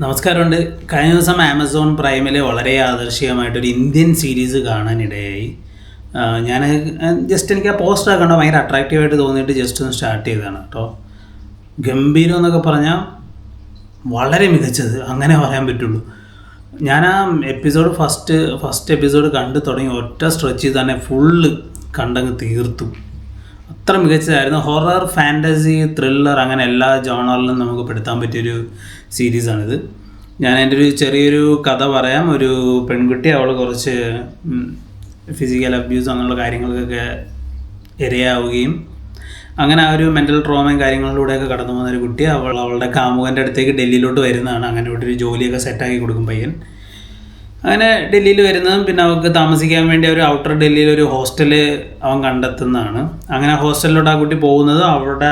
നമസ്കാരമുണ്ട്. കഴിഞ്ഞ ദിവസം ആമസോൺ പ്രൈമിൽ വളരെ ആദർശികമായിട്ടൊരു ഇന്ത്യൻ സീരീസ് കാണാനിടയായി. ഞാൻ ജസ്റ്റ് എനിക്ക് ആ പോസ്റ്റർ കണ്ടാൽ ഭയങ്കര അട്രാക്റ്റീവായിട്ട് തോന്നിയിട്ട് ജസ്റ്റ് ഒന്ന് സ്റ്റാർട്ട് ചെയ്തതാണ് കേട്ടോ. ഗംഭീരം എന്നൊക്കെ പറഞ്ഞാൽ വളരെ മികച്ചത്, അങ്ങനെ പറയാൻ പറ്റുള്ളൂ. ഞാൻ ആ ഫസ്റ്റ് എപ്പിസോഡ് കണ്ടു തുടങ്ങി ഒറ്റ സ്ട്രെച്ചിൽ തന്നെ ഫുള്ള് കണ്ടങ്ങ് തീർത്തു. അത്ര മികച്ചതായിരുന്നു. ഹൊറർ, ഫാൻറ്റസി, ത്രില്ലർ അങ്ങനെ എല്ലാ ജോണറിലും നമുക്ക് പെടുത്താൻ പറ്റിയൊരു സീരീസാണിത്. ഞാൻ എൻ്റെ ഒരു ചെറിയൊരു കഥ പറയാം. ഒരു പെൺകുട്ടി, അവൾ കുറച്ച് ഫിസിക്കൽ അബ്യൂസ് അങ്ങനെയുള്ള കാര്യങ്ങൾക്കൊക്കെ ഇരയാവുകയും അങ്ങനെ ആ ഒരു മെൻ്റൽ ട്രോമയും കാര്യങ്ങളിലൂടെയൊക്കെ കടന്നു പോകുന്ന ഒരു കുട്ടി അവളുടെ കാമുകൻ്റെ അടുത്തേക്ക് ഡൽഹിയിലോട്ട് വരുന്നതാണ്. അങ്ങനെ ഇവിടെ ഒരു ജോലിയൊക്കെ സെറ്റാക്കി കൊടുക്കും പയ്യൻ. അങ്ങനെ ഡൽഹിയിൽ വരുന്നതും പിന്നെ അവൾക്ക് താമസിക്കാൻ വേണ്ടി ഒരു ഔട്ടർ ഡൽഹിയിൽ ഒരു ഹോസ്റ്റൽ അവൻ കണ്ടെത്തുന്നതാണ്. അങ്ങനെ ഹോസ്റ്റലിലോട്ട് ആ കുട്ടി പോകുന്നത് അവരുടെ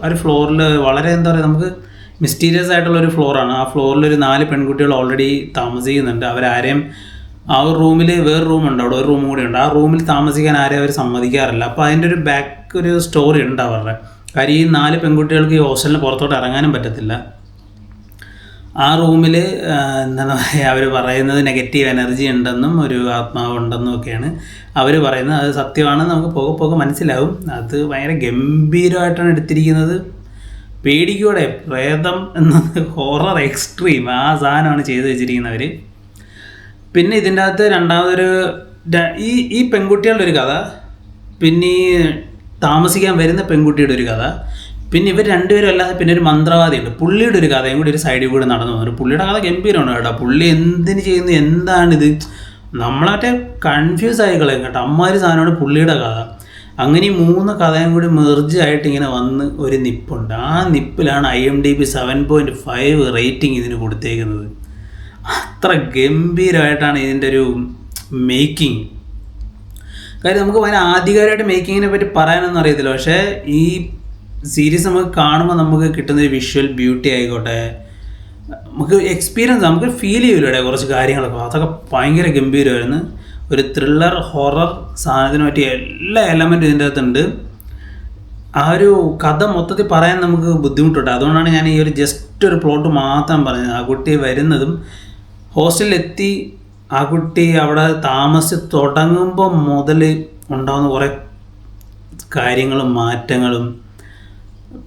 ഒരു ഫ്ലോറിൽ വളരെ എന്താ പറയുക, നമുക്ക് മിസ്റ്റീരിയസ് ആയിട്ടുള്ളൊരു ഫ്ലോറാണ്. ആ ഫ്ലോറിൽ ഒരു 4 പെൺകുട്ടികൾ ഓൾറെഡി താമസിക്കുന്നുണ്ട്. അവരാരെയും ആ ഒരു റൂമിൽ വേറെ റൂമുണ്ട്, അവിടെ ഒരു റൂം കൂടി ഉണ്ട്. ആ റൂമിൽ താമസിക്കാൻ ആരെയും അവർ സമ്മതിക്കാറില്ല. അപ്പോൾ അതിൻ്റെ ഒരു സ്റ്റോറി ഉണ്ട് അവരുടെ. കാര്യം ഈ 4 പെൺകുട്ടികൾക്ക് ഈ ഹോസ്റ്റലിന് പുറത്തോട്ട് ഇറങ്ങാനും പറ്റത്തില്ല. ആ റൂമിൽ എന്താണ് പറയുക, അവർ പറയുന്നത് നെഗറ്റീവ് എനർജി ഉണ്ടെന്നും ഒരു ആത്മാവുണ്ടെന്നും ഒക്കെയാണ് അവർ പറയുന്നത്. അത് സത്യമാണെന്ന് നമുക്ക് പോകെ പോകെ മനസ്സിലാവും. അത് ഭയങ്കര ഗംഭീരമായിട്ടാണ് എടുത്തിരിക്കുന്നത്. പേടിക്കൂടെ, പ്രേതം എന്നത് ഹൊറർ എക്സ്ട്രീം ആ സാധനമാണ് ചെയ്തു വെച്ചിരിക്കുന്നവർ. പിന്നെ ഇതിൻ്റെ അകത്ത് രണ്ടാമതൊരു ഈ പെൺകുട്ടികളുടെ ഒരു കഥ, പിന്നെ ഈ താമസിക്കാൻ വരുന്ന പെൺകുട്ടിയുടെ ഒരു കഥ, പിന്നെ ഇവർ രണ്ടുപേരും അല്ലാതെ പിന്നെ ഒരു മന്ത്രവാദിയുണ്ട്, പുള്ളിയുടെ ഒരു കഥയും കൂടി ഒരു സൈഡിൽ കൂടി നടന്നു പോകുന്നുണ്ട്. പുള്ളിയുടെ കഥ ഗംഭീരമാണ് കേട്ടോ. പുള്ളി എന്തിന് ചെയ്യുന്നു, എന്താണിത്, നമ്മളെ കൺഫ്യൂസ് ആയി കളയും കേട്ടോ. അമ്മാതിരി സാധനമാണ് പുള്ളിയുടെ കഥ. അങ്ങനെ ഈ 3 കഥയും കൂടി മെർജ് ആയിട്ട് ഇങ്ങനെ വന്ന് ഒരു നിപ്പുണ്ട്. ആ നിപ്പിലാണ് IMDb 7.5 റേറ്റിംഗ് ഇതിന് കൊടുത്തേക്കുന്നത്. അത്ര ഗംഭീരമായിട്ടാണ് ഇതിൻ്റെ ഒരു മേക്കിംഗ്. കാര്യം നമുക്ക് ഭയങ്കര ആധികാരികമായിട്ട് മേക്കിങ്ങിനെ പറ്റി പറയാനൊന്നും അറിയത്തില്ല. പക്ഷേ ഈ സീരീസ് നമുക്ക് കാണുമ്പോൾ നമുക്ക് കിട്ടുന്നൊരു വിഷ്വൽ ബ്യൂട്ടി ആയിക്കോട്ടെ, നമുക്ക് എക്സ്പീരിയൻസ്, നമുക്ക് ഫീൽ ചെയ്യില്ലേ കുറച്ച് കാര്യങ്ങളൊക്കെ. അതൊക്കെ ഭയങ്കര ഗംഭീരമായിരുന്നു. ഒരു ത്രില്ലർ ഹൊറർ സാധനത്തിന് പറ്റിയ എല്ലാ എലമെൻറ്റും ഇതിൻ്റെ അകത്തുണ്ട്. ആ ഒരു കഥ മൊത്തത്തിൽ പറയാൻ നമുക്ക് ബുദ്ധിമുട്ടുണ്ട്. അതുകൊണ്ടാണ് ഞാൻ ഈ ഒരു ജസ്റ്റ് ഒരു പ്ലോട്ട് മാത്രം പറഞ്ഞത്. ആ കുട്ടി വരുന്നതും ഹോസ്റ്റലിലെത്തി ആ കുട്ടി അവിടെ താമസിച്ച് തുടങ്ങുമ്പോൾ മുതൽ ഉണ്ടാകുന്ന കുറേ കാര്യങ്ങളും മാറ്റങ്ങളും,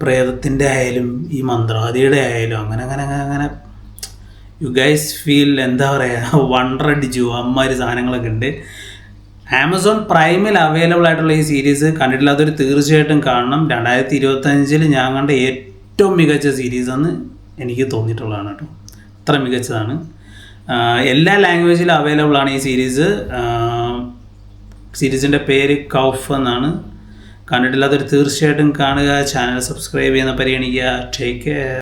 പ്രേതത്തിൻ്റെ ആയാലും ഈ മന്ത്രവാദിയുടെ ആയാലും അങ്ങനെ യു ഗൈസ് ഫീൽ എന്താ പറയുക, വണ്ടർ അടിച്ചു അമ്മാതിരി സാധനങ്ങളൊക്കെ ഉണ്ട്. ആമസോൺ പ്രൈമിൽ അവൈലബിൾ ആയിട്ടുള്ള ഈ സീരീസ് കണ്ടിട്ടില്ലാത്തവർ തീർച്ചയായിട്ടും കാണണം. 2025 ഞാൻ കണ്ട ഏറ്റവും മികച്ച സീരീസെന്ന് എനിക്ക് തോന്നിയിട്ടുള്ളതാണ് കേട്ടോ. അത്ര മികച്ചതാണ്. എല്ലാ ലാംഗ്വേജിലും അവൈലബിൾ ആണ് ഈ സീരീസ്. സീരീസിൻ്റെ പേര് കൗഫ് എന്നാണ്. കണ്ടിട്ടില്ലാത്തവർ തീർച്ചയായിട്ടും കാണുക. ചാനൽ സബ്സ്ക്രൈബ് ചെയ്യുന്ന പരിഗണിക്കുക. Take care.